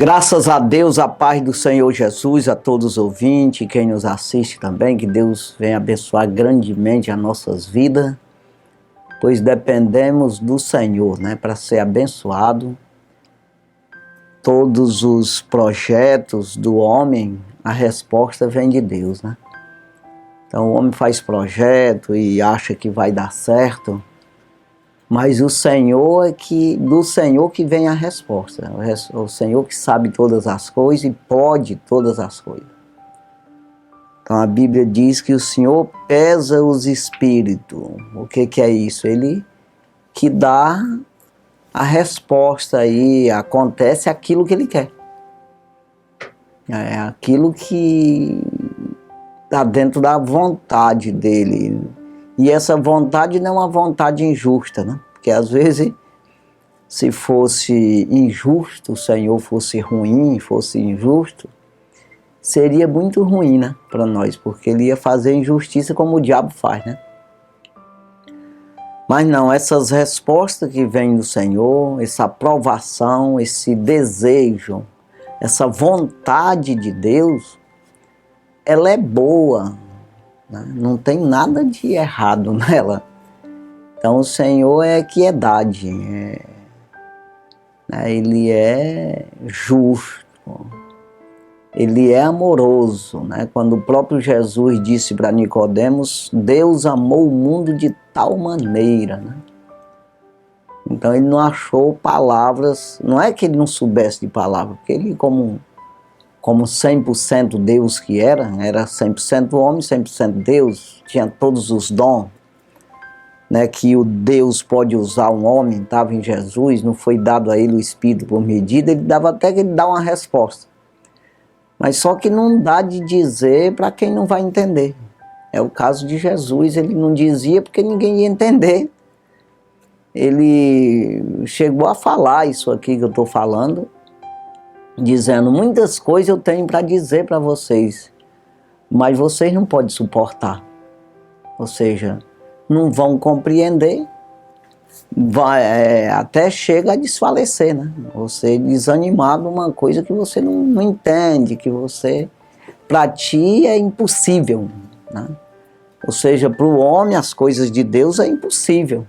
Graças a Deus, a paz do Senhor Jesus, a todos os ouvintes, quem nos assiste também, que Deus venha abençoar grandemente as nossas vidas, pois dependemos do Senhor, para ser abençoado. Todos os projetos do homem, a resposta vem de Deus, Então o homem faz projeto e acha que vai dar certo, mas o Senhor do Senhor que vem a resposta. O Senhor que sabe todas as coisas e pode todas as coisas. Então a Bíblia diz que o Senhor pesa os espíritos. O que é isso? Ele que dá a resposta aí, acontece aquilo que Ele quer. É aquilo que está dentro da vontade dEle. E essa vontade não é uma vontade injusta, Porque às vezes, se fosse injusto, o Senhor fosse ruim, fosse injusto, seria muito ruim, para nós, porque Ele ia fazer injustiça como o diabo faz, Mas não, essas respostas que vêm do Senhor, essa aprovação, esse desejo, essa vontade de Deus, ela é boa, Não tem nada de errado nela. Então o Senhor é equidade, Ele é justo, Ele é amoroso, Quando o próprio Jesus disse para Nicodemos, Deus amou o mundo de tal maneira, Então Ele não achou palavras, não é que Ele não soubesse de palavras, porque Ele como 100% Deus que era 100% homem, 100% Deus, tinha todos os dons, que o Deus pode usar um homem, estava em Jesus, não foi dado a Ele o Espírito por medida, Ele dava até que Ele dá uma resposta. Mas só que não dá de dizer para quem não vai entender. É o caso de Jesus, Ele não dizia porque ninguém ia entender. Ele chegou a falar isso aqui que eu estou falando, dizendo, muitas coisas eu tenho para dizer para vocês, mas vocês não podem suportar. Ou seja, não vão compreender, até chega a desfalecer, Você desanimar numa coisa que você não entende, que para ti é impossível, Ou seja, para o homem as coisas de Deus é impossível.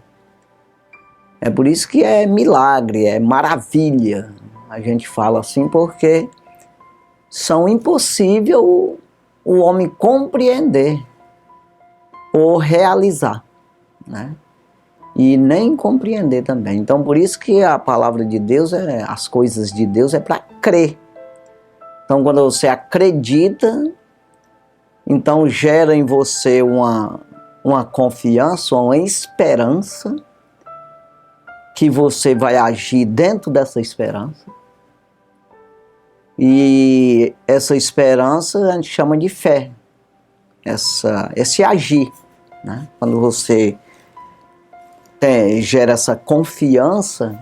É por isso que é milagre, é maravilha. A gente fala assim porque são impossíveis o homem compreender ou realizar, E nem compreender também. Então por isso que a palavra de Deus, as coisas de Deus é para crer. Então quando você acredita, então gera em você uma confiança, uma esperança, que você vai agir dentro dessa esperança. E essa esperança a gente chama de fé, esse agir, Quando você gera essa confiança,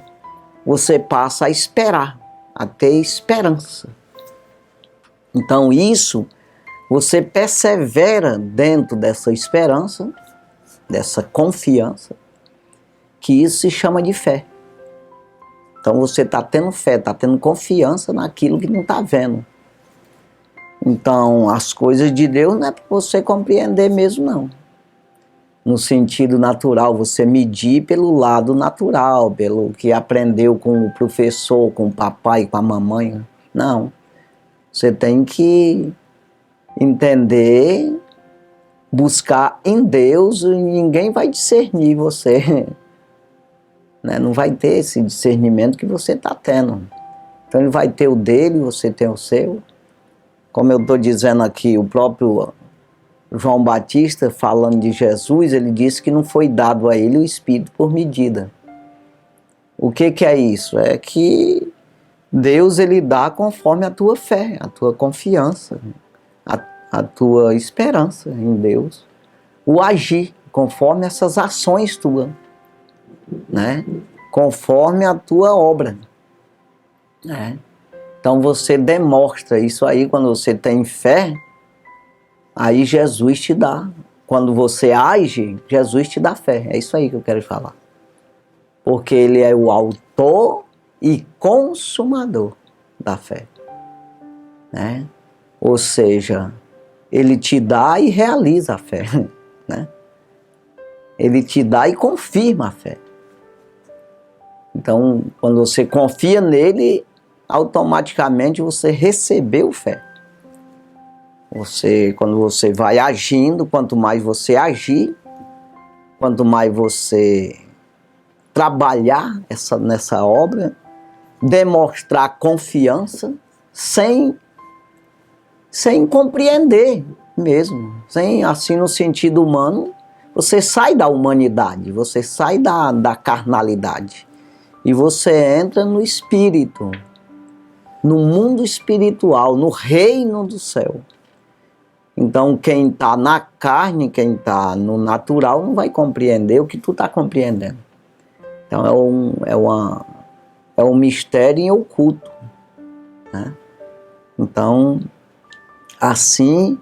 você passa a esperar, a ter esperança. Então isso, você persevera dentro dessa esperança, dessa confiança, que isso se chama de fé. Então você está tendo fé, está tendo confiança naquilo que não está vendo. Então as coisas de Deus não é para você compreender mesmo, não. No sentido natural, você medir pelo lado natural, pelo que aprendeu com o professor, com o papai, com a mamãe. Não. Você tem que entender, buscar em Deus, e ninguém vai discernir você. Não vai ter esse discernimento que você está tendo. Então Ele vai ter o dele, você tem o seu. Como eu estou dizendo aqui, o próprio João Batista, falando de Jesus, ele disse que não foi dado a ele o Espírito por medida. O que é isso? É que Deus Ele dá conforme a tua fé, a tua confiança, a tua esperança em Deus. O agir, conforme essas ações tuas. Conforme a tua obra. Então você demonstra isso aí quando você tem fé, aí Jesus te dá. Quando você age, Jesus te dá fé. É isso aí que eu quero falar. Porque Ele é o autor e consumador da fé, né? Ou seja, ele te dá e realiza a fé, né? Ele te dá e confirma a fé. Então, quando você confia nele, automaticamente você recebeu fé. Quando você vai agindo, quanto mais você agir, quanto mais você trabalhar nessa obra, demonstrar confiança, sem compreender mesmo, sem, assim, no sentido humano, você sai da humanidade, você sai da carnalidade e você entra no espírito, no mundo espiritual, no reino do céu. Então quem está na carne, quem está no natural, não vai compreender o que tu está compreendendo. Então é um mistério em oculto, né? Então, assim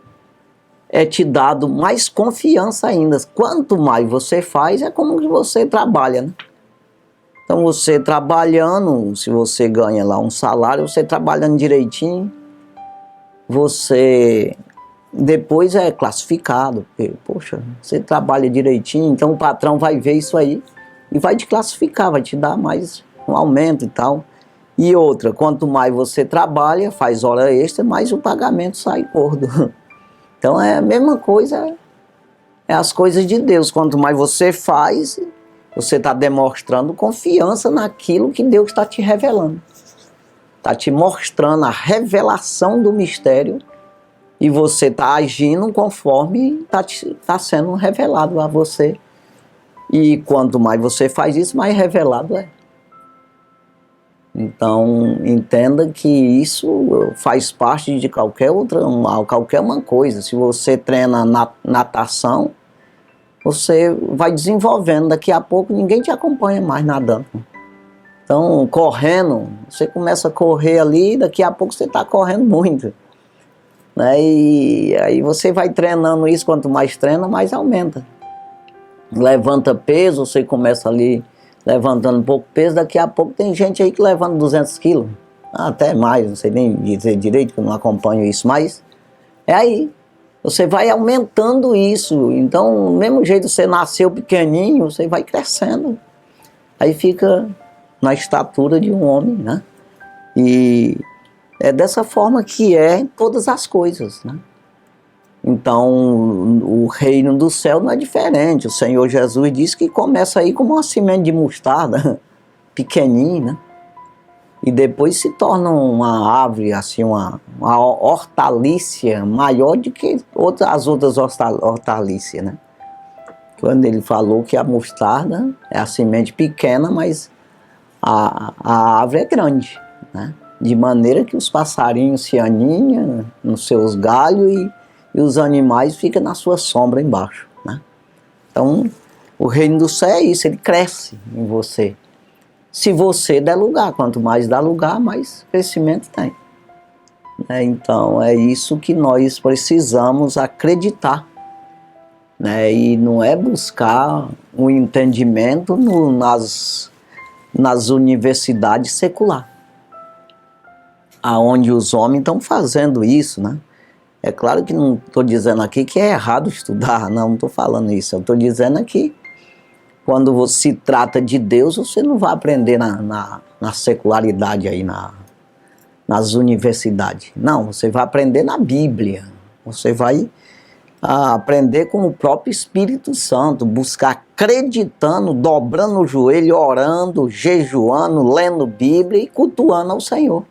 é te dado mais confiança ainda. Quanto mais você faz, é como que você trabalha, né? Então você trabalhando, se você ganha lá um salário, você trabalhando direitinho, você depois é classificado, porque, poxa, você trabalha direitinho, então o patrão vai ver isso aí e vai te classificar, vai te dar mais um aumento e tal. E outra, quanto mais você trabalha, faz hora extra, mais o pagamento sai gordo. Então é a mesma coisa, é as coisas de Deus. Quanto mais você faz, você está demonstrando confiança naquilo que Deus está te revelando. Está te mostrando a revelação do mistério e você está agindo conforme está sendo revelado a você. E quanto mais você faz isso, mais revelado é. Então, entenda que isso faz parte de qualquer uma coisa. Se você treina natação, você vai desenvolvendo. Daqui a pouco ninguém te acompanha mais nadando. Então, correndo, você começa a correr ali, daqui a pouco você está correndo muito, né? E aí você vai treinando isso, quanto mais treina, mais aumenta. Levanta peso, você começa ali levantando um pouco peso, daqui a pouco tem gente aí que levanta 200 quilos, até mais, não sei nem dizer direito, que eu não acompanho isso, mas é aí, você vai aumentando isso. Então, do mesmo jeito que você nasceu pequenininho, você vai crescendo, aí fica na estatura de um homem, né? E é dessa forma que é todas as coisas, né? Então, o reino do céu não é diferente. O Senhor Jesus disse que começa aí como uma semente de mostarda, pequenininha, né? E depois se torna uma árvore, assim, uma hortaliça maior do que as outras hortaliças, né? Quando ele falou que a mostarda é a semente pequena, mas a árvore é grande, né? De maneira que os passarinhos se aninham nos seus galhos e os animais ficam na sua sombra embaixo, né? Então, o reino do céu é isso, ele cresce em você. Se você der lugar, quanto mais dá lugar, mais crescimento tem. Então, é isso que nós precisamos acreditar, né? E não é buscar um entendimento nas universidades seculares, aonde os homens estão fazendo isso, né? É claro que não estou dizendo aqui que é errado estudar, não estou falando isso. Eu estou dizendo aqui, quando se trata de Deus, você não vai aprender na secularidade aí, nas universidades. Não, você vai aprender na Bíblia. Você vai aprender com o próprio Espírito Santo, buscar acreditando, dobrando o joelho, orando, jejuando, lendo Bíblia e cultuando ao Senhor,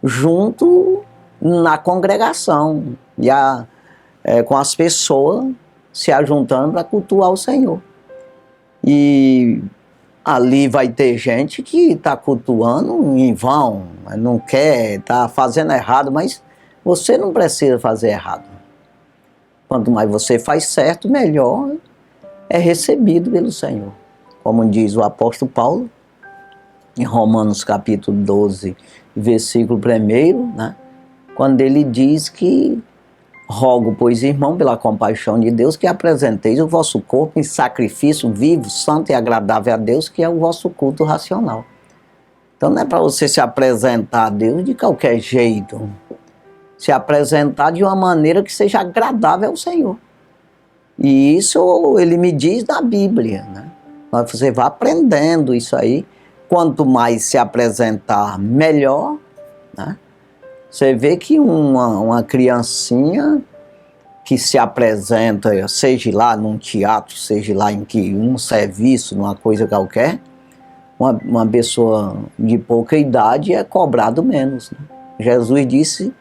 junto na congregação, com as pessoas se ajuntando para cultuar o Senhor. E ali vai ter gente que está cultuando em vão, não quer, está fazendo errado, mas você não precisa fazer errado. Quanto mais você faz certo, melhor é recebido pelo Senhor. Como diz o apóstolo Paulo, em Romanos capítulo 12, versículo 1, né? Quando ele diz que rogo, pois, irmão, pela compaixão de Deus, que apresenteis o vosso corpo em sacrifício vivo, santo e agradável a Deus, que é o vosso culto racional. Então não é para você se apresentar a Deus de qualquer jeito. Se apresentar de uma maneira que seja agradável ao Senhor. E isso ele me diz na Bíblia, né? Você vai aprendendo isso aí. Quanto mais se apresentar, melhor, né? Você vê que uma criancinha que se apresenta, seja lá num teatro, seja lá em um serviço, numa coisa qualquer, uma pessoa de pouca idade é cobrado menos, né? Jesus disse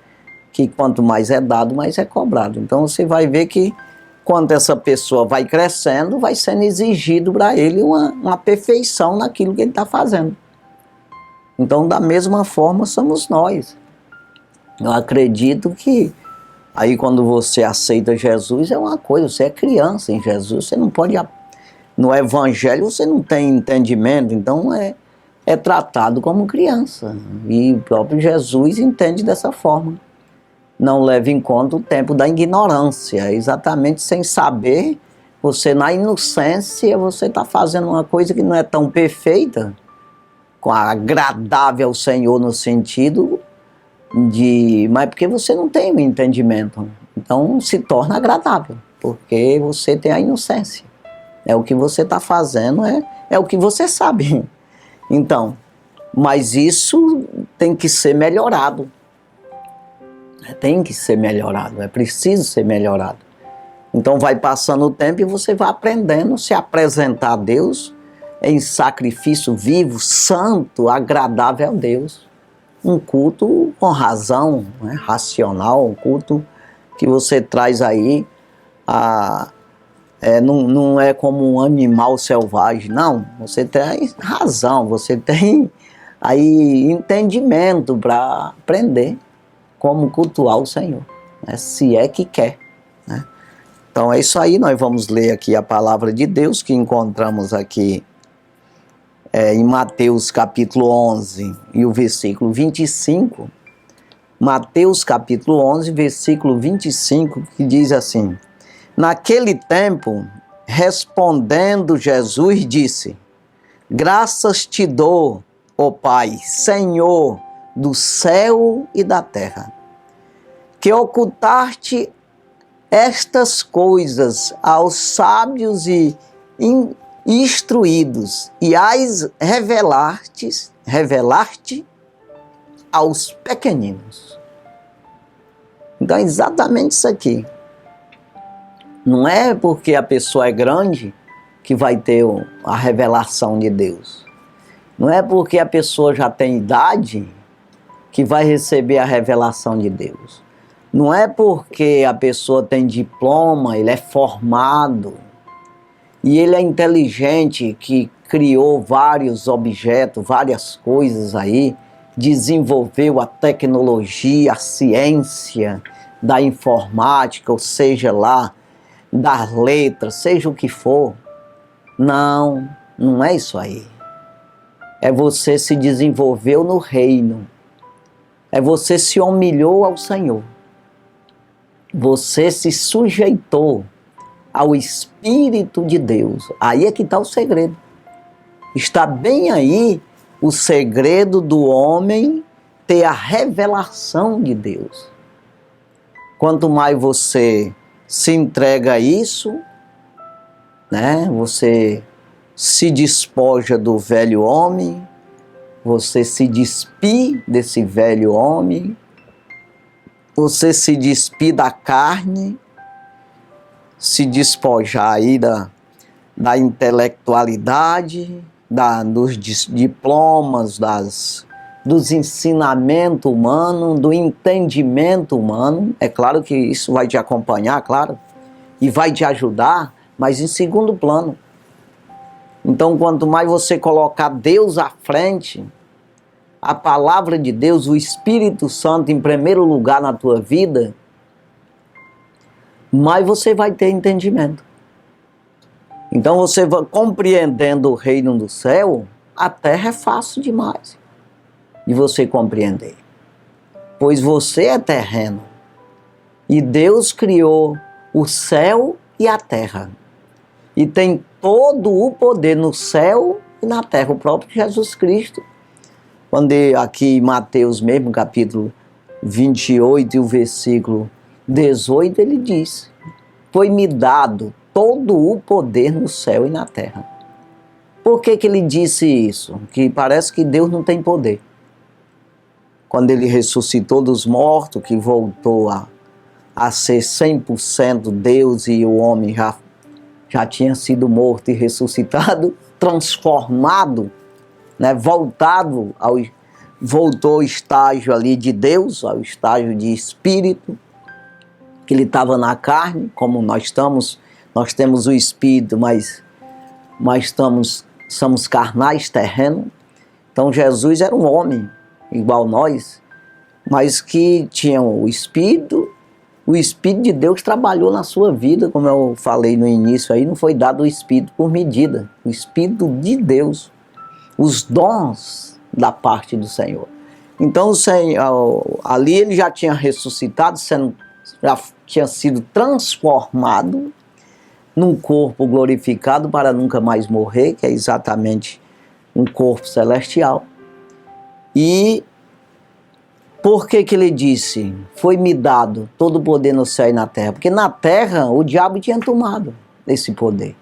que quanto mais é dado, mais é cobrado. Então você vai ver que quando essa pessoa vai crescendo, vai sendo exigido para ele uma perfeição naquilo que ele está fazendo. Então, da mesma forma, somos nós. Eu acredito que aí quando você aceita Jesus é uma coisa, você é criança em Jesus, você não pode... No Evangelho você não tem entendimento, então é tratado como criança. E o próprio Jesus entende dessa forma. Não leva em conta o tempo da ignorância, exatamente sem saber, você na inocência, você está fazendo uma coisa que não é tão perfeita, agradável ao Senhor no sentido mas porque você não tem o entendimento, então se torna agradável, porque você tem a inocência, é o que você está fazendo, é o que você sabe. Então, mas isso tem que ser melhorado. Tem que ser melhorado, é preciso ser melhorado. Então vai passando o tempo e você vai aprendendo a se apresentar a Deus em sacrifício vivo, santo, agradável a Deus. Um culto com razão, né, racional, um culto que você traz aí, não é como um animal selvagem, não. Você tem razão, você tem aí entendimento para aprender como cultuar o Senhor, né? Se é que quer, né? Então é isso aí, nós vamos ler aqui a palavra de Deus que encontramos aqui em Mateus capítulo 11 e o versículo 25. Mateus capítulo 11, versículo 25, que diz assim: Naquele tempo, respondendo Jesus, disse: Graças te dou, ó Pai, Senhor do céu e da terra, que ocultaste estas coisas aos sábios e instruídos e as revelaste aos pequeninos. Então é exatamente isso aqui. Não é porque a pessoa é grande que vai ter a revelação de Deus. Não é porque a pessoa já tem idade que vai receber a revelação de Deus. Não é porque a pessoa tem diploma, ele é formado e ele é inteligente, que criou vários objetos, várias coisas aí, desenvolveu a tecnologia, a ciência da informática, ou seja lá, das letras, seja o que for. Não, não é isso aí. É você se desenvolveu no reino. É você se humilhou ao Senhor. Você se sujeitou ao Espírito de Deus. Aí é que está o segredo. Está bem aí o segredo do homem ter a revelação de Deus. Quanto mais você se entrega a isso, né? Você se despoja do velho homem, você se despir desse velho homem, você se despir da carne, se despojar aí da intelectualidade, dos diplomas, dos ensinamentos humanos, do entendimento humano. É claro que isso vai te acompanhar, claro, e vai te ajudar, mas em segundo plano. Então, quanto mais você colocar Deus à frente, a palavra de Deus, o Espírito Santo em primeiro lugar na tua vida, mais você vai ter entendimento. Então você vai compreendendo o reino do céu, a terra é fácil demais de você compreender. Pois você é terreno. E Deus criou o céu e a terra. E tem todo o poder no céu e na terra. O próprio Jesus Cristo, aqui em Mateus mesmo, capítulo 28 e o versículo 18, ele diz: foi-me dado todo o poder no céu e na terra. Por que ele disse isso? Que parece que Deus não tem poder. Quando ele ressuscitou dos mortos, que voltou a ser 100% Deus, e o homem já tinha sido morto e ressuscitado, transformado, né, voltou ao estágio ali de Deus, ao estágio de espírito, que ele estava na carne, como nós temos o espírito, mas somos carnais, terrenos. Então Jesus era um homem igual nós, mas que tinha o Espírito de Deus trabalhou na sua vida, como eu falei no início aí, não foi dado o Espírito por medida, o Espírito de Deus, os dons da parte do Senhor. Então o Senhor, ali ele já tinha ressuscitado, já tinha sido transformado num corpo glorificado para nunca mais morrer, que é exatamente um corpo celestial. E por que ele disse, foi-me dado todo o poder no céu e na terra? Porque na terra o diabo tinha tomado esse poder.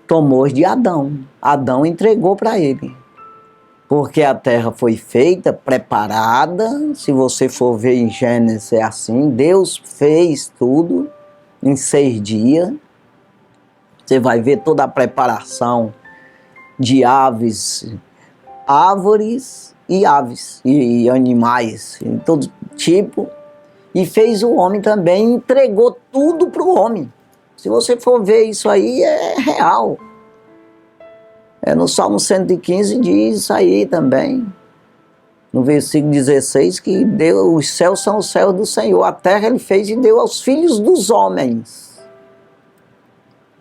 Tomou de Adão. Adão entregou para ele. Porque a terra foi feita, preparada. Se você for ver em Gênesis é assim, Deus fez tudo em 6 dias. Você vai ver toda a preparação de árvores e aves e animais, de todo tipo, e fez o homem também, entregou tudo para o homem. Se você for ver isso aí, é real. No Salmo 115 diz isso aí também, no versículo 16, que os céus são os céus do Senhor, a terra ele fez e deu aos filhos dos homens.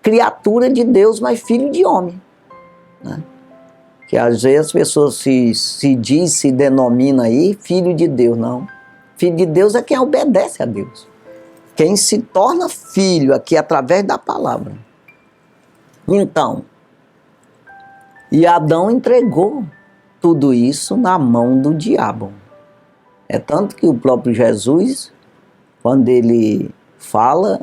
Criatura de Deus, mas filho de homem, né? Que às vezes as pessoas se denomina aí filho de Deus, não. Filho de Deus é quem obedece a Deus. Quem se torna filho aqui através da palavra. Então, e Adão entregou tudo isso na mão do diabo. É tanto que o próprio Jesus, quando ele fala,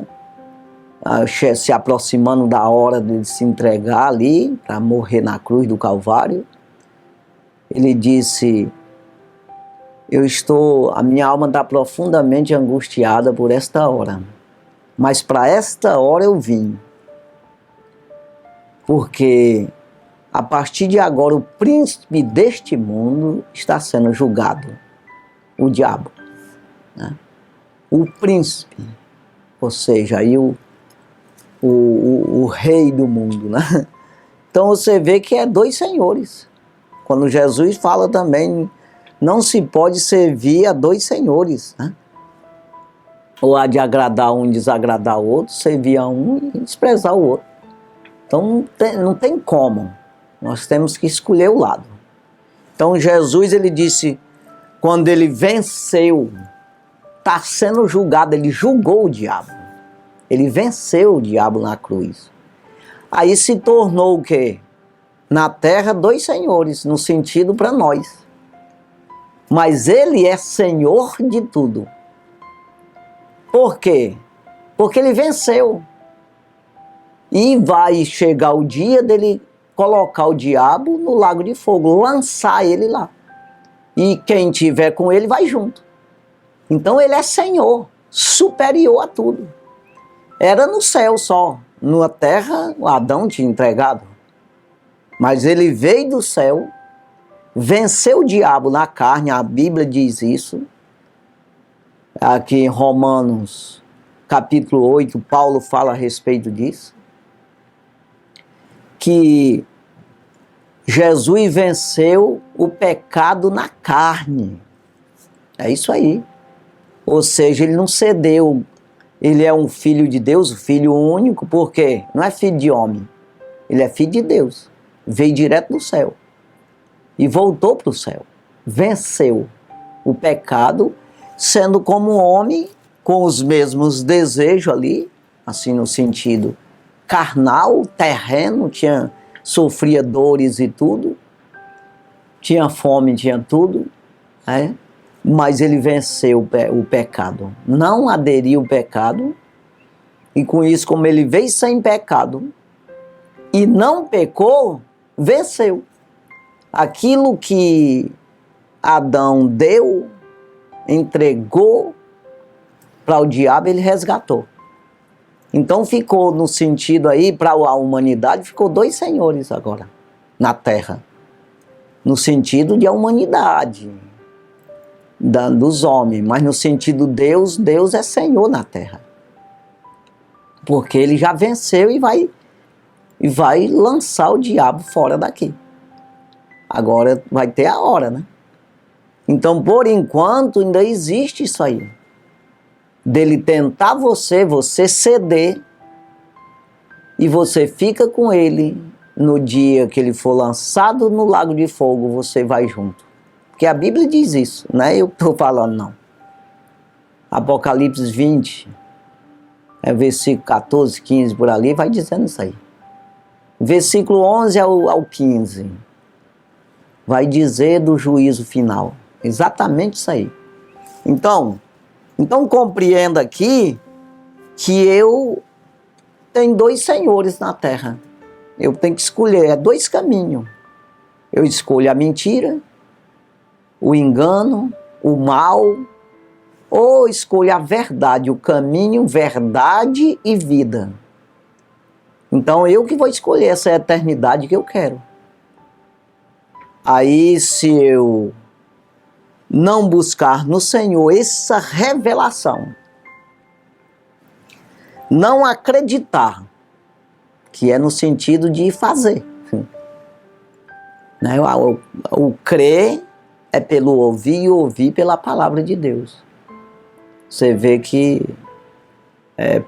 se aproximando da hora de se entregar ali, para morrer na cruz do Calvário, ele disse, a minha alma está profundamente angustiada por esta hora, mas para esta hora eu vim, porque a partir de agora o príncipe deste mundo está sendo julgado, o diabo, né? O príncipe, ou seja, aí o rei do mundo, né? Então você vê que é 2 senhores. Quando Jesus fala também, não se pode servir a 2 senhores, né? Ou há de agradar um e desagradar o outro, servir a um e desprezar o outro. Então não tem como. Nós temos que escolher o lado. Então Jesus, ele disse, quando ele venceu, está sendo julgado, ele julgou o diabo. Ele venceu o diabo na cruz. Aí se tornou o quê? Na terra 2 senhores, no sentido para nós. Mas ele é Senhor de tudo. Por quê? Porque ele venceu. E vai chegar o dia dele colocar o diabo no lago de fogo, lançar ele lá. E quem tiver com ele vai junto. Então ele é Senhor, superior a tudo. Era no céu só, na terra Adão tinha entregado. Mas ele veio do céu, venceu o diabo na carne, a Bíblia diz isso. Aqui em Romanos, capítulo 8, Paulo fala a respeito disso. Que Jesus venceu o pecado na carne. É isso aí. Ou seja, ele não cedeu. Ele é um filho de Deus, filho único, por quê? Não é filho de homem. Ele é filho de Deus. Veio direto do céu. E voltou para o céu. Venceu o pecado, sendo como homem, com os mesmos desejos ali, assim no sentido carnal, terreno, sofria dores e tudo. tinha fome, tinha tudo, né? Mas ele venceu o pecado, não aderiu ao pecado, e com isso, como ele veio sem pecado e não pecou, venceu. Aquilo que Adão deu, entregou para o diabo, ele resgatou. Então ficou no sentido aí, para a humanidade, ficou dois senhores agora na terra. No sentido de a humanidade, dos homens, mas no sentido Deus, Deus é Senhor na terra. Porque ele já venceu e vai lançar o diabo fora daqui. Agora vai ter a hora, né? Então, por enquanto, ainda existe isso aí. Dele tentar você ceder, e você fica com ele. No dia que ele for lançado no lago de fogo, você vai junto. Porque a Bíblia diz isso, não é eu que estou falando, não. Apocalipse 20, versículo 14, 15, por ali, vai dizendo isso aí. Versículo 11 ao 15, vai dizer do juízo final. Exatamente isso aí. Então compreenda aqui que eu tenho dois senhores na terra. Eu tenho que escolher, dois caminhos. Eu escolho a mentira, o engano, o mal, ou escolho a verdade, o caminho, verdade e vida. Então eu que vou escolher essa eternidade que eu quero. Aí, se eu não buscar no Senhor essa revelação, não acreditar, que é no sentido de fazer, né? O crer é pelo ouvir, e ouvir pela palavra de Deus. Você vê que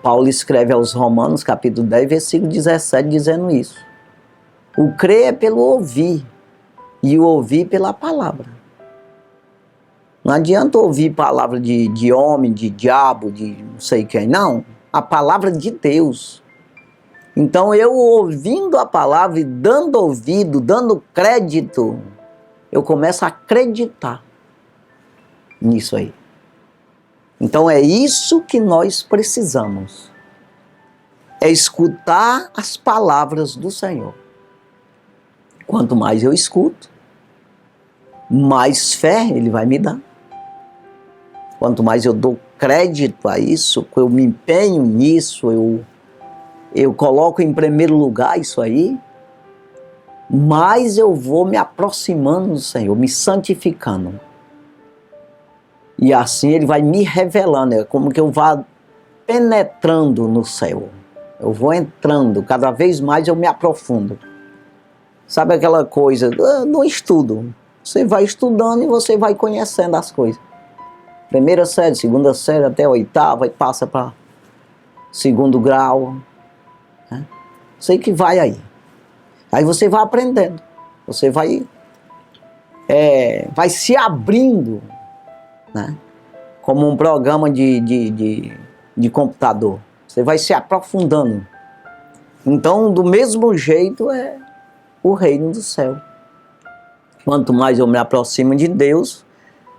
Paulo escreve aos Romanos, capítulo 10, versículo 17, dizendo isso. O crer é pelo ouvir, e o ouvir pela palavra. Não adianta ouvir palavra de homem, de diabo, de não sei quem, não. A palavra de Deus. Então eu ouvindo a palavra e dando ouvido, dando crédito, eu começo a acreditar nisso aí. Então é isso que nós precisamos. É escutar as palavras do Senhor. Quanto mais eu escuto, mais fé Ele vai me dar. Quanto mais eu dou crédito a isso, eu me empenho nisso, eu coloco em primeiro lugar isso aí, mais eu vou me aproximando do Senhor, me santificando. E assim Ele vai me revelando, é como que eu vá penetrando no céu. Eu vou entrando, cada vez mais eu me aprofundo. Sabe aquela coisa, no estudo, você vai estudando e você vai conhecendo as coisas. Primeira série, segunda série, até a oitava, e passa para segundo grau. Né? Sei que vai aí. Aí você vai aprendendo. Você vai se abrindo, né? Como um programa de computador. Você vai se aprofundando. Então, do mesmo jeito, é o reino do céu. Quanto mais eu me aproximo de Deus,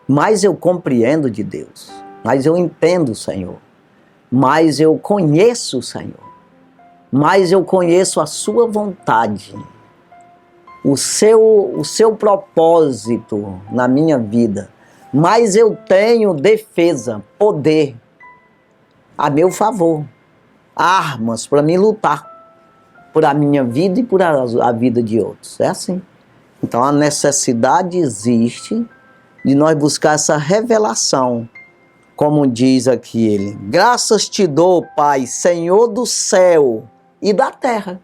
mais eu compreendo de Deus, mais eu entendo o Senhor, mais eu conheço o Senhor, mais eu conheço a sua vontade, o seu propósito na minha vida, mais eu tenho defesa, poder a meu favor, armas para me lutar por a minha vida e por a vida de outros. É assim. Então a necessidade existe de nós buscar essa revelação, como diz aqui ele. Graças te dou, Pai, Senhor do céu e da terra.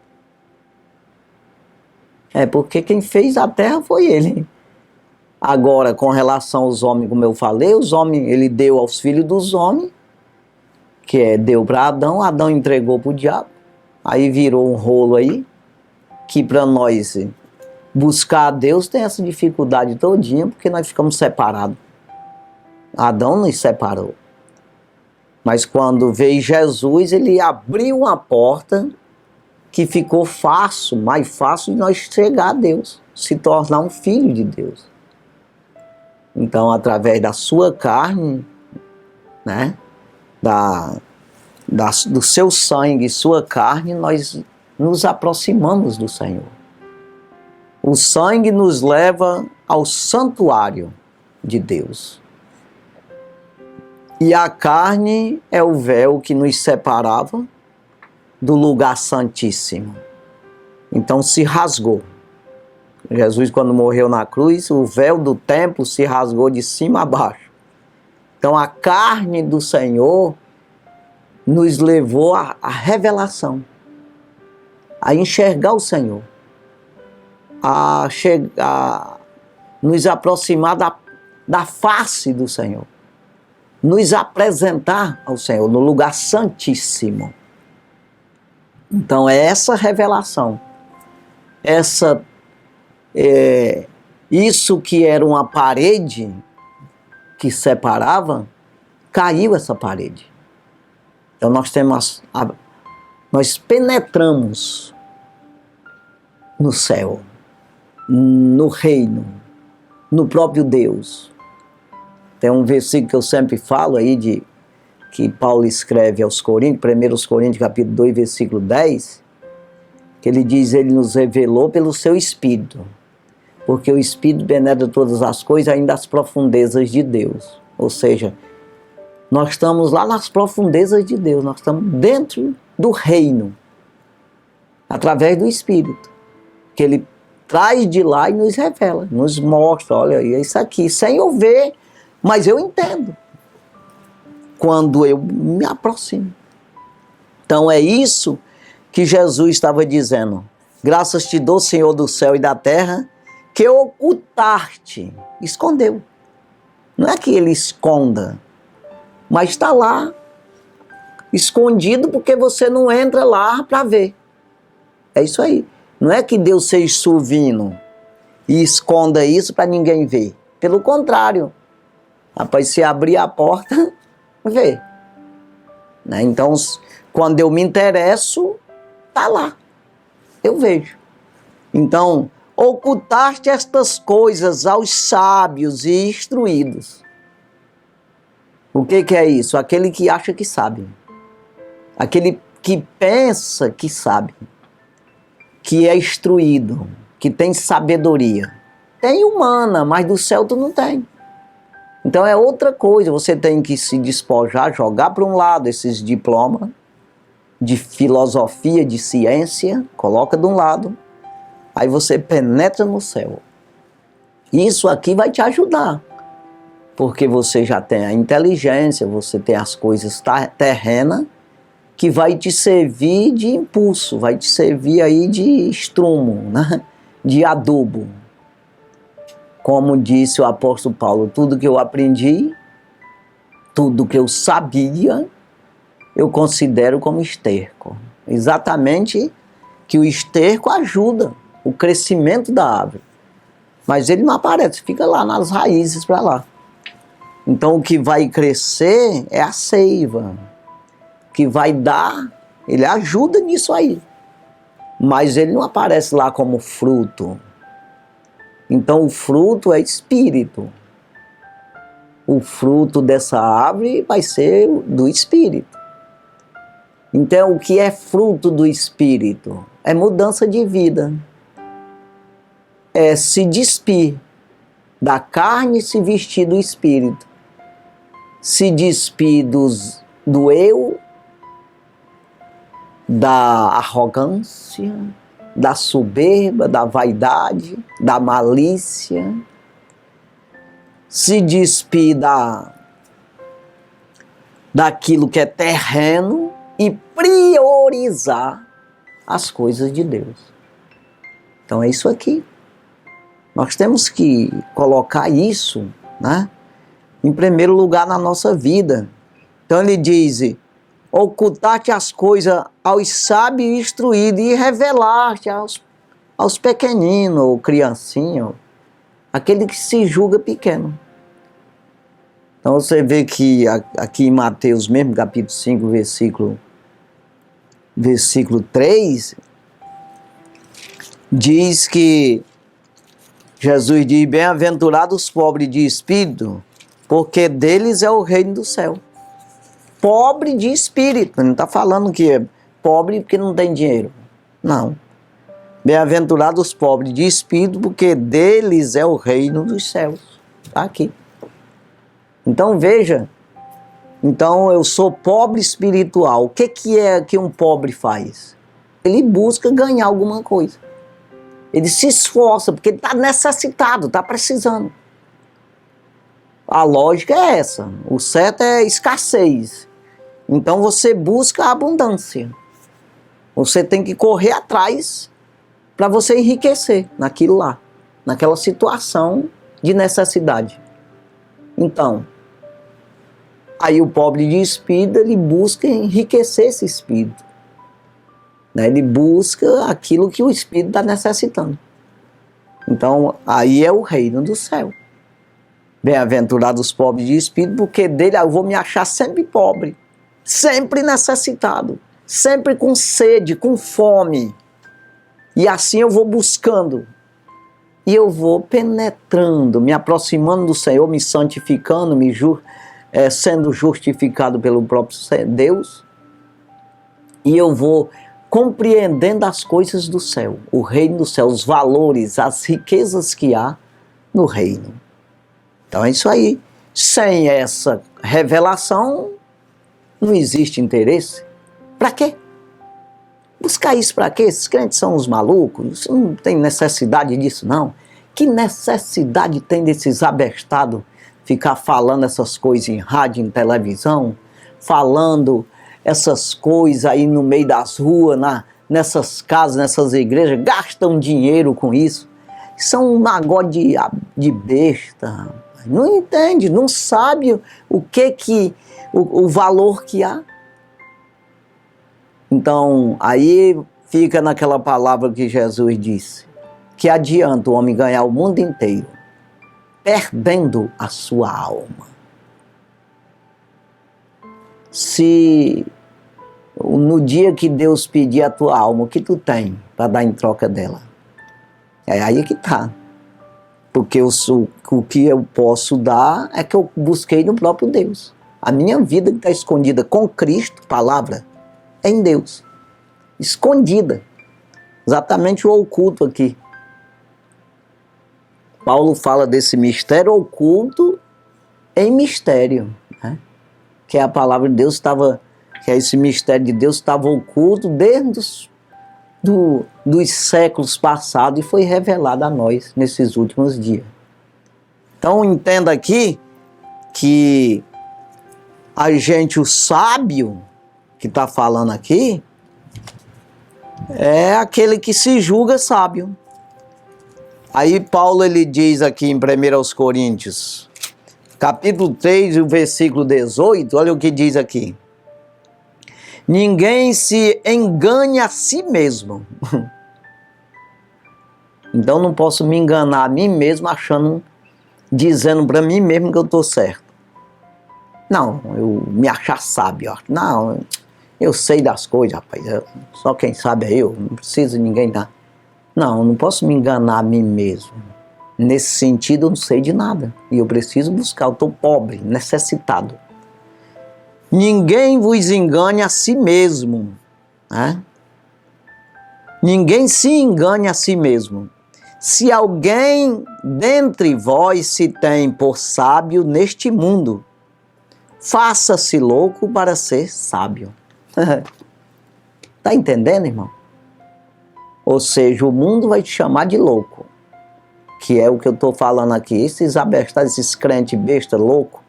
Porque quem fez a terra foi Ele. Agora, com relação aos homens, como eu falei, os homens, Ele deu aos filhos dos homens, deu para Adão, Adão entregou para o diabo. Aí virou um rolo aí, que para nós buscar a Deus tem essa dificuldade todinha, porque nós ficamos separados. Adão nos separou. Mas quando veio Jesus, Ele abriu uma porta que ficou fácil, mais fácil de nós chegar a Deus, se tornar um filho de Deus. Então, através da sua carne, né, do seu sangue e sua carne, nós nos aproximamos do Senhor. O sangue nos leva ao santuário de Deus. E a carne é o véu que nos separava do lugar santíssimo. Então se rasgou. Jesus, quando morreu na cruz, o véu do templo se rasgou de cima a baixo. Então a carne do Senhor nos levou à revelação, a enxergar o Senhor, a nos aproximar da face do Senhor, nos apresentar ao Senhor no lugar santíssimo. Então é essa revelação, isso que era uma parede que separava, caiu essa parede. Então nós penetramos no céu, no reino, no próprio Deus. Tem um versículo que eu sempre falo aí, que Paulo escreve aos Coríntios, 1 Coríntios capítulo 2, versículo 10, que ele diz: ele nos revelou pelo seu Espírito, porque o Espírito penetra todas as coisas, ainda as profundezas de Deus. Ou seja, nós estamos lá nas profundezas de Deus, nós estamos dentro do reino, através do Espírito, que ele traz de lá e nos revela, nos mostra, olha, é isso aqui, sem eu ver, mas eu entendo, quando eu me aproximo. Então é isso que Jesus estava dizendo: graças te dou, Senhor do céu e da terra, que ocultaste, escondeu. Não é que ele esconda, mas está lá, escondido, porque você não entra lá para ver. É isso aí. Não é que Deus seja survino e esconda isso para ninguém ver. Pelo contrário, rapaz, se abrir a porta, vê. Né? Então, quando eu me interesso, está lá. Eu vejo. Então, ocultaste estas coisas aos sábios e instruídos. O que é isso? Aquele que acha que sabe. Aquele que pensa que sabe. Que é instruído. Que tem sabedoria. Tem humana, mas do céu tu não tem. Então é outra coisa. Você tem que se despojar, jogar para um lado esses diplomas de filosofia, de ciência, coloca de um lado. Aí você penetra no céu. Isso aqui vai te ajudar. Porque você já tem a inteligência, você tem as coisas terrenas, que vai te servir de impulso, vai te servir aí de estrumo, né? De adubo. Como disse o apóstolo Paulo: tudo que eu aprendi, tudo que eu sabia, eu considero como esterco. Exatamente que o esterco ajuda o crescimento da árvore. Mas ele não aparece, fica lá nas raízes para lá. Então o que vai crescer é a seiva, que vai dar, ele ajuda nisso aí. Mas ele não aparece lá como fruto. Então o fruto é espírito. O fruto dessa árvore vai ser do espírito. Então o que é fruto do espírito? É mudança de vida. É se despir da carne e se vestir do espírito. Se despir do eu, da arrogância, da soberba, da vaidade, da malícia. Se despir daquilo que é terreno e priorizar as coisas de Deus. Então é isso aqui. Nós temos que colocar isso, né, em primeiro lugar na nossa vida. Então ele diz: ocultar-te as coisas aos sábios e instruídos e revelar-te aos pequeninos ou criancinhos, aquele que se julga pequeno. Então você vê que aqui em Mateus mesmo, capítulo 5, versículo 3, diz que Jesus diz: bem-aventurados os pobres de espírito, porque deles é o reino do céu. Pobre de espírito, não está falando que é pobre porque não tem dinheiro. Não. Bem-aventurados os pobres de espírito, porque deles é o reino dos céus. Está aqui. Então veja, então eu sou pobre espiritual. O que é que um pobre faz? Ele busca ganhar alguma coisa. Ele se esforça, porque ele está necessitado, está precisando. A lógica é essa. O certo é escassez. Então você busca a abundância. Você tem que correr atrás para você enriquecer naquilo lá, naquela situação de necessidade. Então, aí o pobre de espírito, ele busca enriquecer esse espírito. Ele busca aquilo que o espírito está necessitando. Então, aí é o reino do céu. Bem-aventurados os pobres de espírito, porque dele eu vou me achar sempre pobre, sempre necessitado, sempre com sede, com fome. E assim eu vou buscando. E eu vou penetrando, me aproximando do Senhor, me santificando, sendo justificado pelo próprio Deus. E eu vou compreendendo as coisas do céu, o reino do céu, os valores, as riquezas que há no reino. Então é isso aí. Sem essa revelação, não existe interesse. Para quê? Buscar isso para quê? Esses crentes são os malucos, não tem necessidade disso não. Que necessidade tem desses abestados ficar falando essas coisas em rádio, em televisão, falando essas coisas aí no meio das ruas, nessas casas, nessas igrejas, gastam dinheiro com isso. São um magode de besta, não entende, não sabe o valor que há. Então, aí fica naquela palavra que Jesus disse, que adianta o homem ganhar o mundo inteiro, perdendo a sua alma. Se no dia que Deus pedir a tua alma, o que tu tem para dar em troca dela? É aí que está. Porque o que eu posso dar é que eu busquei no próprio Deus. A minha vida que está escondida com Cristo, palavra, é em Deus. Escondida. Exatamente o oculto aqui. Paulo fala desse mistério oculto em mistério, né? Que a palavra de Deus que esse mistério de Deus estava oculto desde dos séculos passados e foi revelado a nós nesses últimos dias. Então entenda aqui que o sábio que está falando aqui é aquele que se julga sábio. Aí Paulo ele diz aqui em 1 Coríntios, capítulo 3, o versículo 18, olha o que diz aqui. Ninguém se engane a si mesmo. Então não posso me enganar a mim mesmo dizendo para mim mesmo que eu estou certo. Não, eu me achar sábio. Não, eu sei das coisas, rapaz. Só quem sabe é eu, não precisa de ninguém dar. Não, eu não posso me enganar a mim mesmo. Nesse sentido eu não sei de nada. E eu preciso buscar, eu estou pobre, necessitado. Ninguém vos engane a si mesmo. Né? Ninguém se engane a si mesmo. Se alguém dentre vós se tem por sábio neste mundo, faça-se louco para ser sábio. Tá entendendo, irmão? Ou seja, o mundo vai te chamar de louco. Que é o que eu estou falando aqui. Esses abestados, esses crentes besta, louco,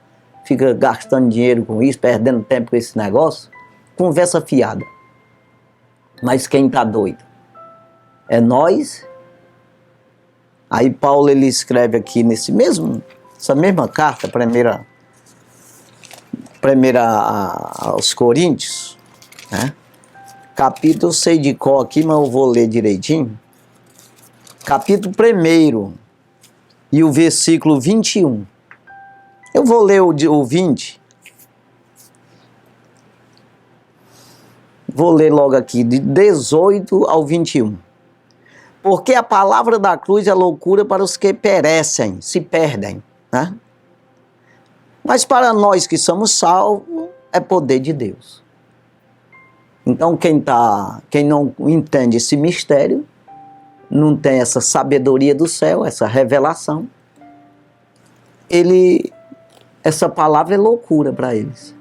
fica gastando dinheiro com isso, perdendo tempo com esse negócio. Conversa fiada. Mas quem está doido? É nós. Aí Paulo ele escreve aqui essa mesma carta, primeira aos Coríntios, né? Capítulo, eu sei de cor aqui, mas eu vou ler direitinho. Capítulo 1 e o versículo 21. Eu vou ler o 20. Vou ler logo aqui, de 18 ao 21. Porque a palavra da cruz é loucura para os que perecem, se perdem, né? Mas para nós que somos salvos, é poder de Deus. Então quem não entende esse mistério, não tem essa sabedoria do céu, essa revelação, essa palavra é loucura para eles.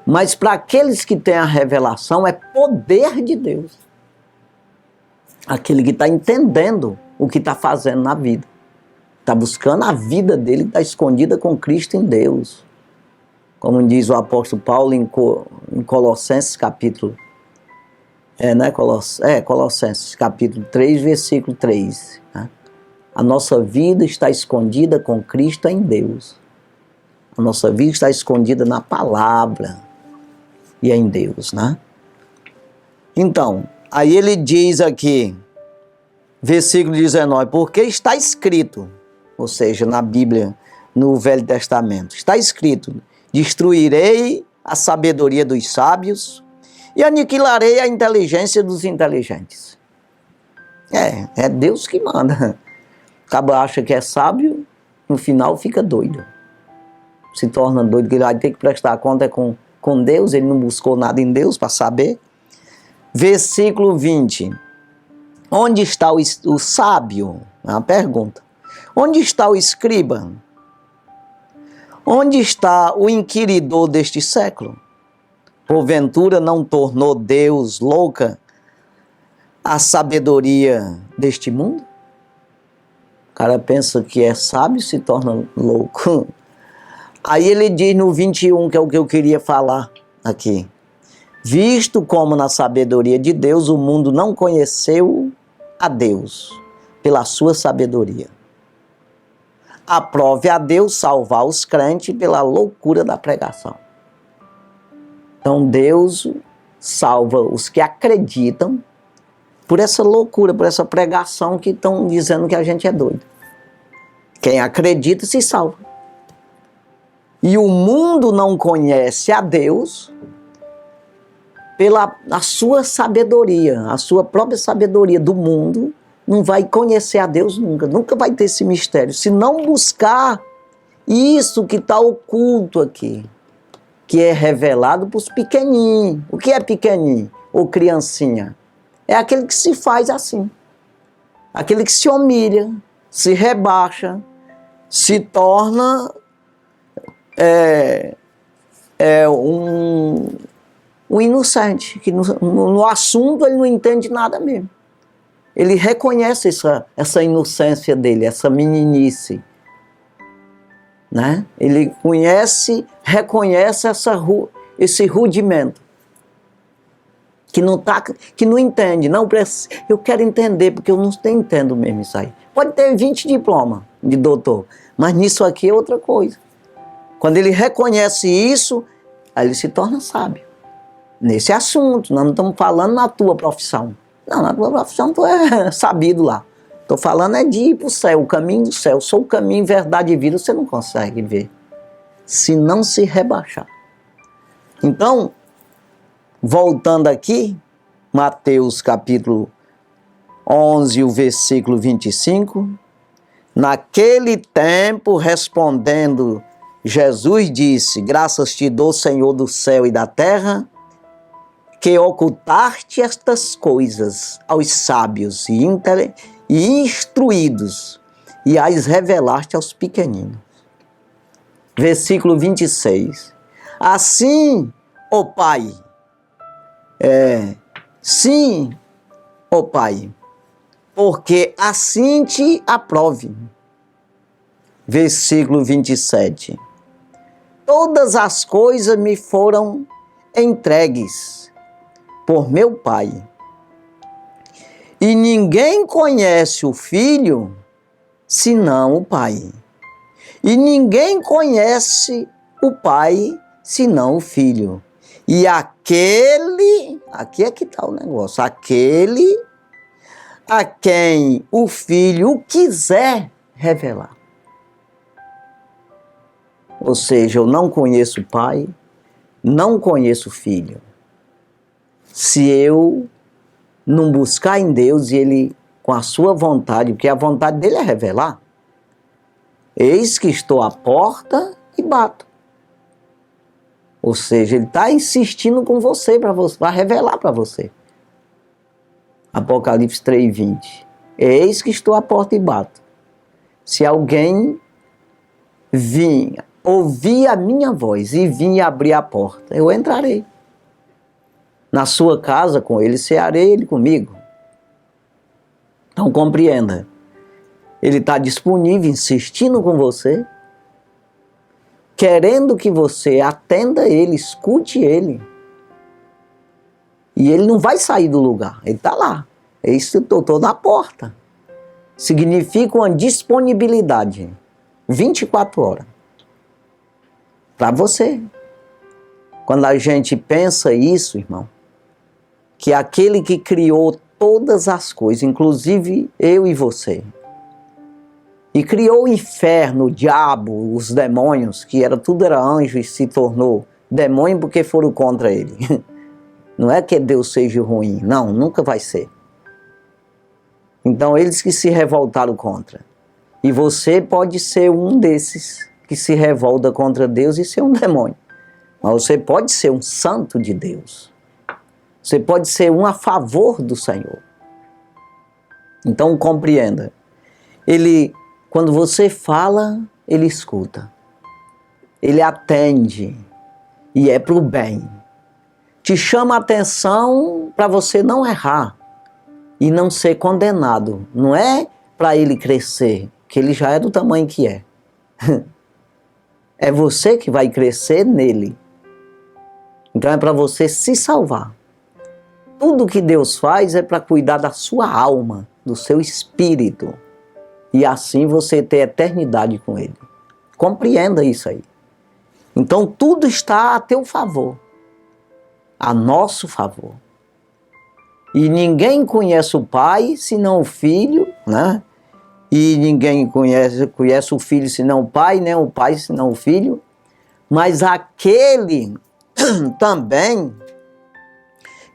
Mas para aqueles que têm a revelação, é poder de Deus. Aquele que está entendendo o que está fazendo na vida. Está buscando a vida dele, está escondida com Cristo em Deus. Como diz o apóstolo Paulo em Colossenses capítulo... Colossenses capítulo 3, versículo 3. Né? A nossa vida está escondida com Cristo em Deus. A nossa vida está escondida na palavra e em Deus, né? Então, aí ele diz aqui, versículo 19, porque está escrito, ou seja, na Bíblia, no Velho Testamento, está escrito, destruirei a sabedoria dos sábios e aniquilarei a inteligência dos inteligentes. É Deus que manda. Acaba acha que é sábio, no final fica doido. Se torna doido, que ele vai ter que prestar conta com Deus, ele não buscou nada em Deus para saber. Versículo 20. Onde está o sábio? É uma pergunta. Onde está o escriba? Onde está o inquiridor deste século? Porventura não tornou Deus louca a sabedoria deste mundo? O cara pensa que é sábio e se torna louco. Aí ele diz no 21, que é o que eu queria falar aqui. Visto como na sabedoria de Deus o mundo não conheceu a Deus pela sua sabedoria. Aprove a Deus salvar os crentes pela loucura da pregação. Então Deus salva os que acreditam por essa loucura, por essa pregação que estão dizendo que a gente é doido. Quem acredita se salva. E o mundo não conhece a Deus pela a sua sabedoria, a sua própria sabedoria do mundo, não vai conhecer a Deus nunca, nunca vai ter esse mistério, se não buscar isso que está oculto aqui, que é revelado para os pequenininhos. O que é pequenininho ou criancinha? É aquele que se faz assim, aquele que se humilha, se rebaixa, se torna um inocente, que no assunto ele não entende nada mesmo. Ele reconhece essa inocência dele, essa meninice, né? Ele reconhece esse rudimento, que não entende. Não, eu quero entender, porque eu não entendo mesmo isso aí. Pode ter 20 diplomas de doutor, mas nisso aqui é outra coisa. Quando ele reconhece isso, aí ele se torna sábio. Nesse assunto, nós não estamos falando na tua profissão. Não, na tua profissão tu é sabido lá. Estou falando é de ir para o céu, o caminho do céu. Sou o caminho, verdade e vida, você não consegue ver, se não se rebaixar. Então, voltando aqui, Mateus capítulo 11, o versículo 25. Naquele tempo, respondendo, Jesus disse, graças te dou, Senhor do céu e da terra, que ocultaste estas coisas aos sábios e instruídos, e as revelaste aos pequeninos. Versículo 26. Assim, ó Pai, sim, ó Pai, porque assim te aprove. Versículo 27. Todas as coisas me foram entregues por meu Pai. E ninguém conhece o Filho, senão o Pai. E ninguém conhece o Pai, senão o Filho. E aquele, aqui é que está o negócio, aquele a quem o Filho quiser revelar. Ou seja, eu não conheço o Pai, não conheço o Filho. Se eu não buscar em Deus e Ele com a sua vontade, porque a vontade dele é revelar. Eis que estou à porta e bato. Ou seja, ele está insistindo com você para revelar para você. Apocalipse 3:20. Eis que estou à porta e bato. Se alguém vir, ouvir a minha voz e vir abrir a porta, eu entrarei. Na sua casa com ele, cearei ele comigo. Então compreenda. Ele está disponível, insistindo com você, querendo que você atenda ele, escute ele. E ele não vai sair do lugar, ele está lá. É isso que eu estou na porta. Significa uma disponibilidade, 24 horas, para você. Quando a gente pensa isso, irmão, que aquele que criou todas as coisas, inclusive eu e você, e criou o inferno, o diabo, os demônios, que tudo era anjo e se tornou demônio porque foram contra ele. Não é que Deus seja ruim, não, nunca vai ser. Então eles que se revoltaram contra. E você pode ser um desses que se revolta contra Deus e ser um demônio. Mas você pode ser um santo de Deus. Você pode ser um a favor do Senhor. Então compreenda. Ele, quando você fala, ele escuta. Ele atende. E é para o bem. Te chama a atenção para você não errar. E não ser condenado. Não é para ele crescer, que ele já é do tamanho que é. É você que vai crescer nele. Então é para você se salvar. Tudo que Deus faz é para cuidar da sua alma, do seu espírito. E assim você ter eternidade com ele. Compreenda isso aí. Então tudo está a teu favor. A nosso favor. E ninguém conhece o Pai senão o Filho, né? E ninguém conhece o Filho senão o Pai, nem o Pai senão o Filho. Mas aquele também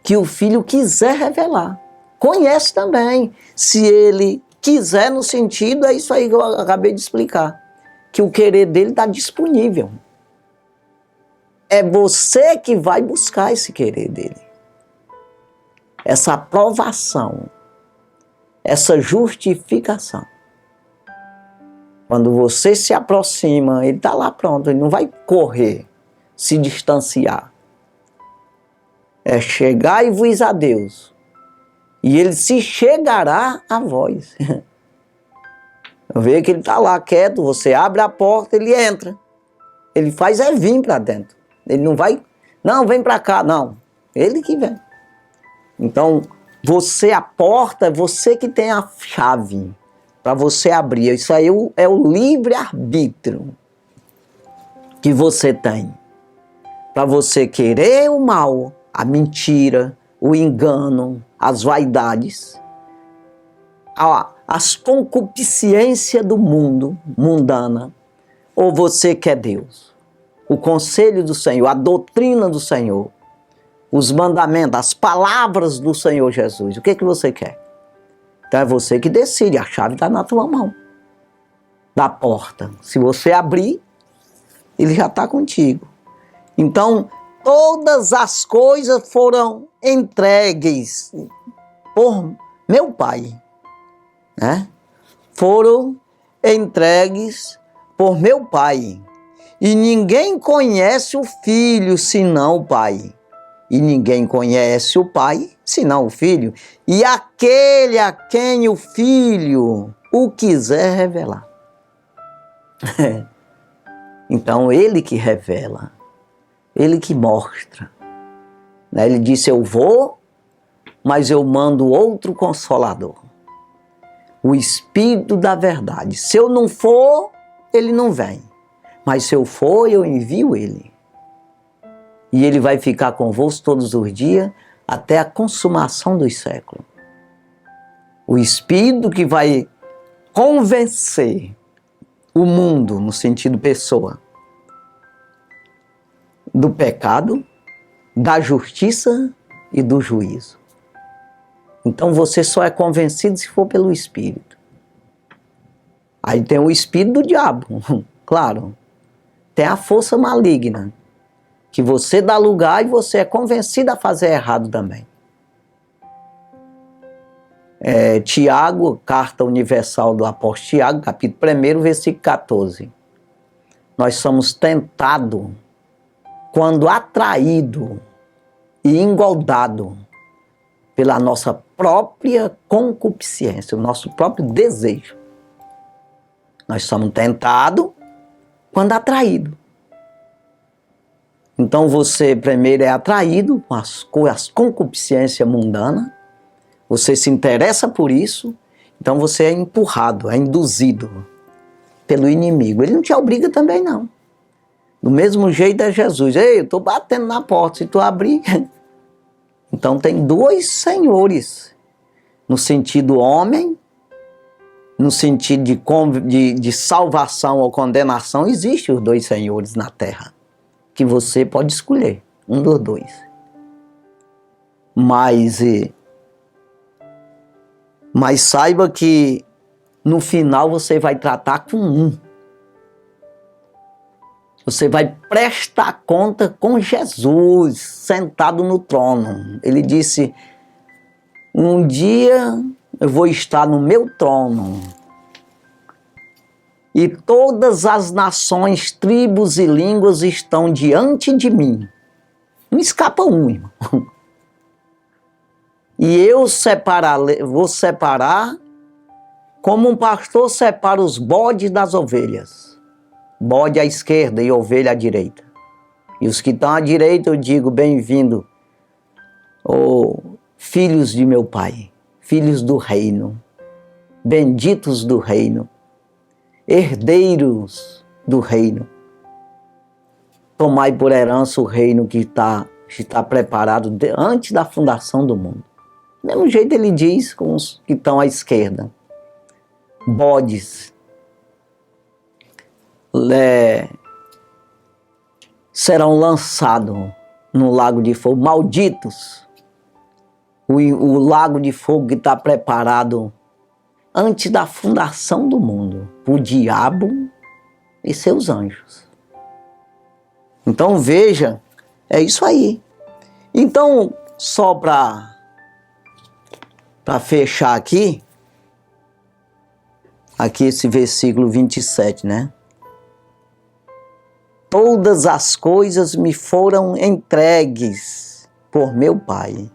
que o Filho quiser revelar. Conhece também. Se ele quiser, no sentido, é isso aí que eu acabei de explicar. Que o querer dele está disponível. É você que vai buscar esse querer dele. Essa aprovação. Essa justificação. Quando você se aproxima, ele está lá pronto, ele não vai correr, se distanciar. É chegai-vos a Deus, e ele se chegará a vós. Vê que ele está lá quieto, você abre a porta, ele entra. Ele faz é vir para dentro. Ele não vai, não, vem para cá, não. Ele que vem. Então, você, a porta, é você que tem a chave para você abrir. Isso aí é o livre-arbítrio que você tem. Para você querer o mal, a mentira, o engano, as vaidades, as concupiscências do mundo, mundana, ou você quer Deus, o conselho do Senhor, a doutrina do Senhor, os mandamentos, as palavras do Senhor Jesus, o que você quer? Então é você que decide, a chave está na tua mão, da porta. Se você abrir, ele já está contigo. Então, todas as coisas foram entregues por meu Pai, né? Foram entregues por meu Pai. E ninguém conhece o Filho senão o Pai. E ninguém conhece o Pai senão o Filho. E aquele a quem o Filho o quiser revelar. Então, ele que revela. Ele que mostra. Ele disse, eu vou, mas eu mando outro Consolador. O Espírito da verdade. Se eu não for, ele não vem. Mas se eu for, eu envio ele. E ele vai ficar convosco todos os dias, até a consumação dos séculos. O Espírito que vai convencer o mundo, no sentido pessoa, do pecado, da justiça e do juízo. Então você só é convencido se for pelo Espírito. Aí tem o espírito do diabo, claro. Tem a força maligna, que você dá lugar e você é convencido a fazer errado também. Tiago, carta universal do apóstolo Tiago, capítulo 1, versículo 14. Nós somos tentados quando atraído e engoldado pela nossa própria concupiscência, o nosso próprio desejo. Nós somos tentados quando atraído. Então você primeiro é atraído com as concupiscências mundanas, você se interessa por isso, então você é empurrado, é induzido pelo inimigo. Ele não te obriga também não. Do mesmo jeito é Jesus. Ei, eu estou batendo na porta, se tu abrir... Então tem dois senhores, no sentido homem, no sentido de salvação ou condenação, existem os dois senhores na terra, que você pode escolher, um dos dois. Mas saiba que no final você vai tratar com um. Você vai prestar conta com Jesus, sentado no trono. Ele disse, um dia eu vou estar no meu trono. E todas as nações, tribos e línguas estão diante de mim. Não escapa um, irmão. E eu vou separar como um pastor separa os bodes das ovelhas. Bode à esquerda e ovelha à direita. E os que estão à direita eu digo, bem-vindo, filhos de meu Pai, filhos do reino, benditos do reino, herdeiros do reino. Tomai por herança o reino que está preparado antes da fundação do mundo. Do mesmo jeito ele diz com os que estão à esquerda. Bodes serão lançados no lago de fogo. Malditos! O lago de fogo que está preparado antes da fundação do mundo. O diabo e seus anjos. Então veja, é isso aí. Então, só para fechar aqui esse versículo 27, né? Todas as coisas me foram entregues por meu Pai.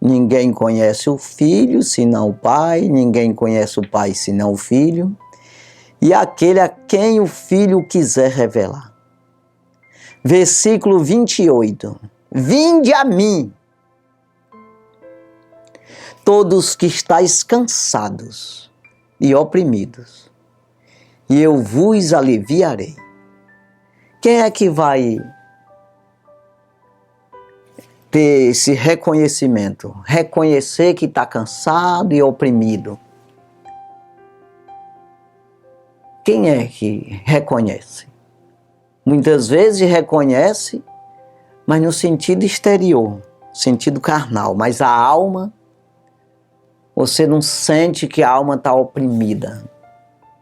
Ninguém conhece o Filho senão o Pai, ninguém conhece o Pai senão o Filho, e aquele a quem o Filho quiser revelar. Versículo 28. Vinde a mim, todos que estáis cansados e oprimidos, e eu vos aliviarei. Quem é que vai ter esse reconhecimento? Reconhecer que está cansado e oprimido. Quem é que reconhece? Muitas vezes reconhece, mas no sentido exterior, sentido carnal. Mas a alma, você não sente que a alma está oprimida,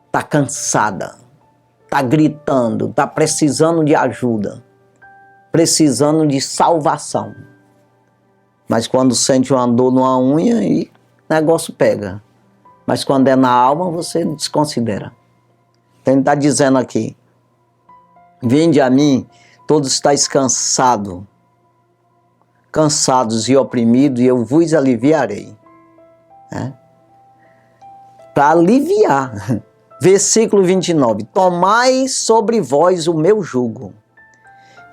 está cansada. Está gritando, está precisando de ajuda, precisando de salvação. Mas quando sente uma dor numa unha, e o negócio pega. Mas quando é na alma, você desconsidera. Então ele está dizendo aqui, vinde a mim, todos estáis cansados e oprimidos, e eu vos aliviarei. Para aliviar. Versículo 29. Tomai sobre vós o meu jugo,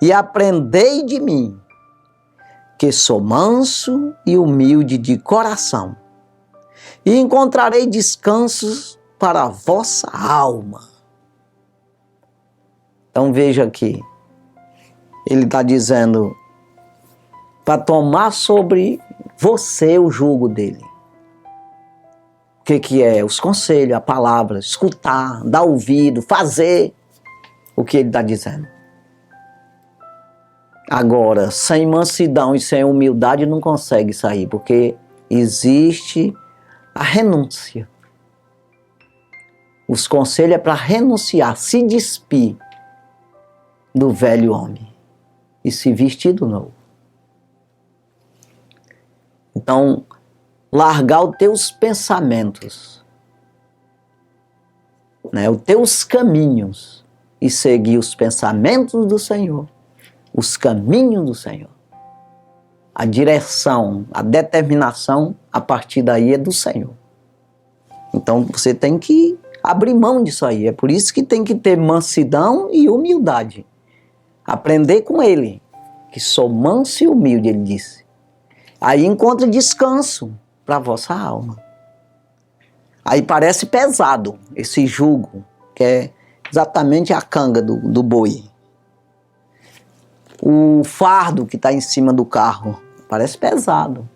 e aprendei de mim, que sou manso e humilde de coração, e encontrarei descanso para a vossa alma. Então veja aqui, ele está dizendo para tomar sobre você o jugo dele. O que é? Os conselhos, a palavra, escutar, dar ouvido, fazer o que ele está dizendo. Agora, sem mansidão e sem humildade não consegue sair, porque existe a renúncia. Os conselhos é para renunciar, se despir do velho homem e se vestir do novo. Então, largar os teus pensamentos, né, os teus caminhos e seguir os pensamentos do Senhor, os caminhos do Senhor. A direção, a determinação, a partir daí é do Senhor. Então você tem que abrir mão disso aí. É por isso que tem que ter mansidão e humildade. Aprender com Ele, que sou manso e humilde, Ele disse. Aí encontra descanso para a vossa alma. Aí parece pesado esse jugo, que é exatamente a canga do boi. O fardo que está em cima do carro parece pesado.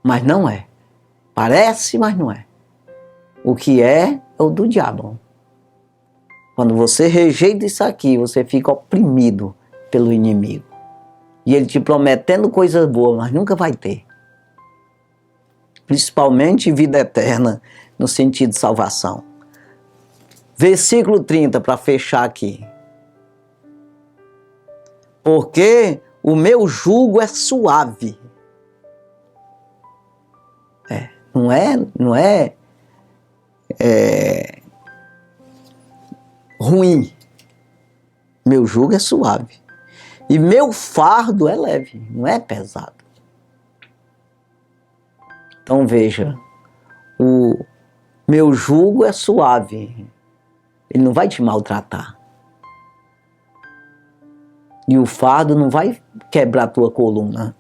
Mas não é. Parece, mas não é. O que é o do diabo. Quando você rejeita isso aqui, você fica oprimido pelo inimigo. E ele te prometendo coisas boas, mas nunca vai ter. Principalmente vida eterna, no sentido de salvação. Versículo 30, para fechar aqui. Porque o meu jugo é suave. Não é ruim. Meu jugo é suave. E meu fardo é leve, não é pesado. Então veja, o meu jugo é suave. Ele não vai te maltratar. E o fardo não vai quebrar a tua coluna.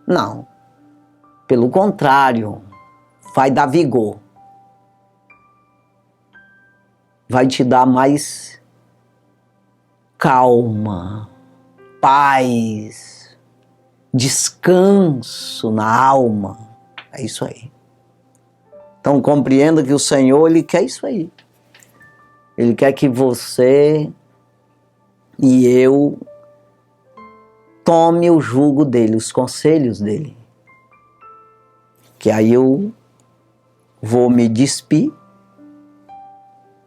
Não. Pelo contrário, vai dar vigor. Vai te dar mais calma, paz, descanso na alma. É isso aí. Então compreenda que o Senhor, Ele quer isso aí. Ele quer que você e eu tome o jugo dele, os conselhos dele. Que aí eu vou me despir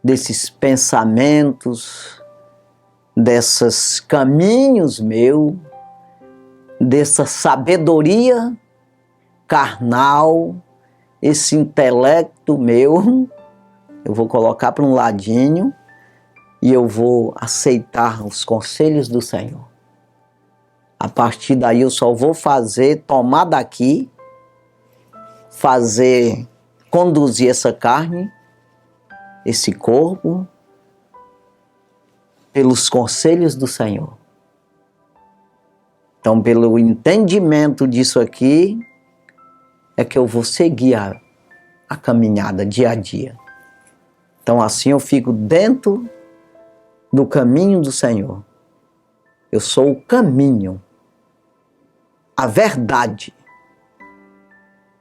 desses pensamentos, desses caminhos meus, dessa sabedoria carnal, esse intelecto meu, eu vou colocar para um ladinho e eu vou aceitar os conselhos do Senhor. A partir daí eu só vou tomar daqui, conduzir essa carne, esse corpo, pelos conselhos do Senhor. Então, pelo entendimento disso aqui, é que eu vou seguir a caminhada dia a dia. Então, assim eu fico dentro do caminho do Senhor. Eu sou o caminho, a verdade.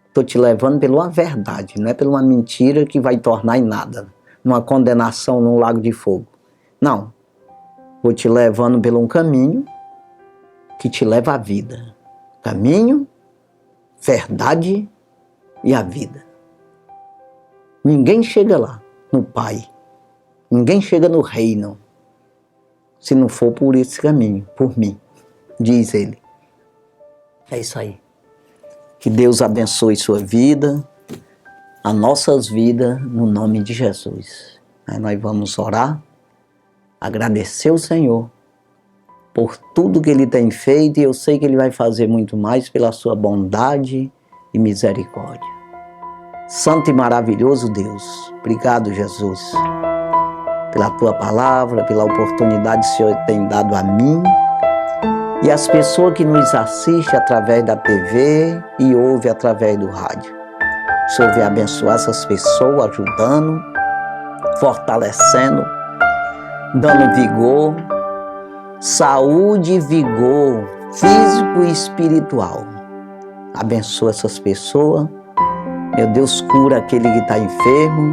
Estou te levando pela verdade, não é pela uma mentira que vai tornar em nada, numa condenação num lago de fogo. Não. Vou te levando por um caminho que te leva à vida. Caminho, verdade e a vida. Ninguém chega lá, no Pai. Ninguém chega no reino, se não for por esse caminho, por mim, diz ele. É isso aí. Que Deus abençoe sua vida, as nossas vidas, no nome de Jesus. Aí nós vamos orar, agradecer ao Senhor por tudo que Ele tem feito, e eu sei que Ele vai fazer muito mais pela sua bondade e misericórdia. Santo e maravilhoso Deus, obrigado, Jesus, pela Tua palavra, pela oportunidade que o Senhor tem dado a mim e às pessoas que nos assistem através da TV e ouvem através do rádio. O Senhor vem abençoar essas pessoas, ajudando, fortalecendo, dando vigor, saúde e vigor físico e espiritual. Abençoa essas pessoas. Meu Deus, cura aquele que está enfermo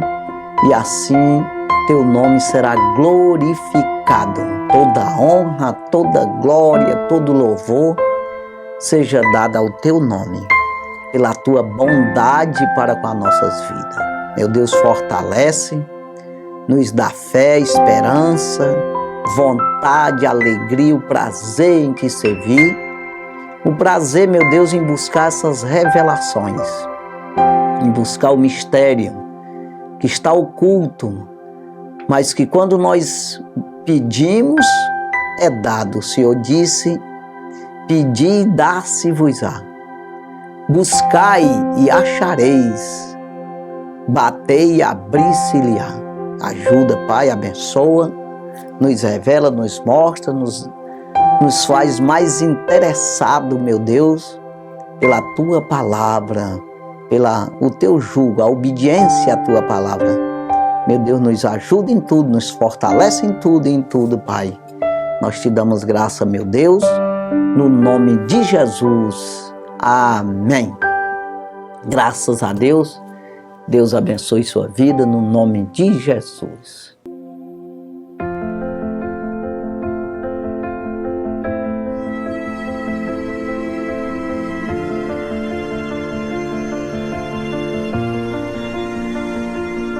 e assim Teu nome será glorificado. Toda honra, toda glória, todo louvor seja dada ao Teu nome. pela tua bondade para com as nossas vidas. Meu Deus, fortalece, nos dá fé, esperança, vontade, alegria, o prazer em te servir. O prazer, meu Deus, em buscar essas revelações, em buscar o mistério que está oculto, mas que quando nós pedimos, é dado. O Senhor disse, pedi e dá-se-vos-á. Buscai e achareis, batei e abri-se-lhe-á. Ajuda, Pai, abençoa, nos revela, nos mostra, nos faz mais interessado, meu Deus, pela Tua palavra, o Teu jugo, a obediência à Tua palavra. Meu Deus, nos ajuda em tudo, nos fortalece em tudo, Pai. Nós Te damos graça, meu Deus, no nome de Jesus. Amém. Graças a Deus. Deus abençoe sua vida no nome de Jesus.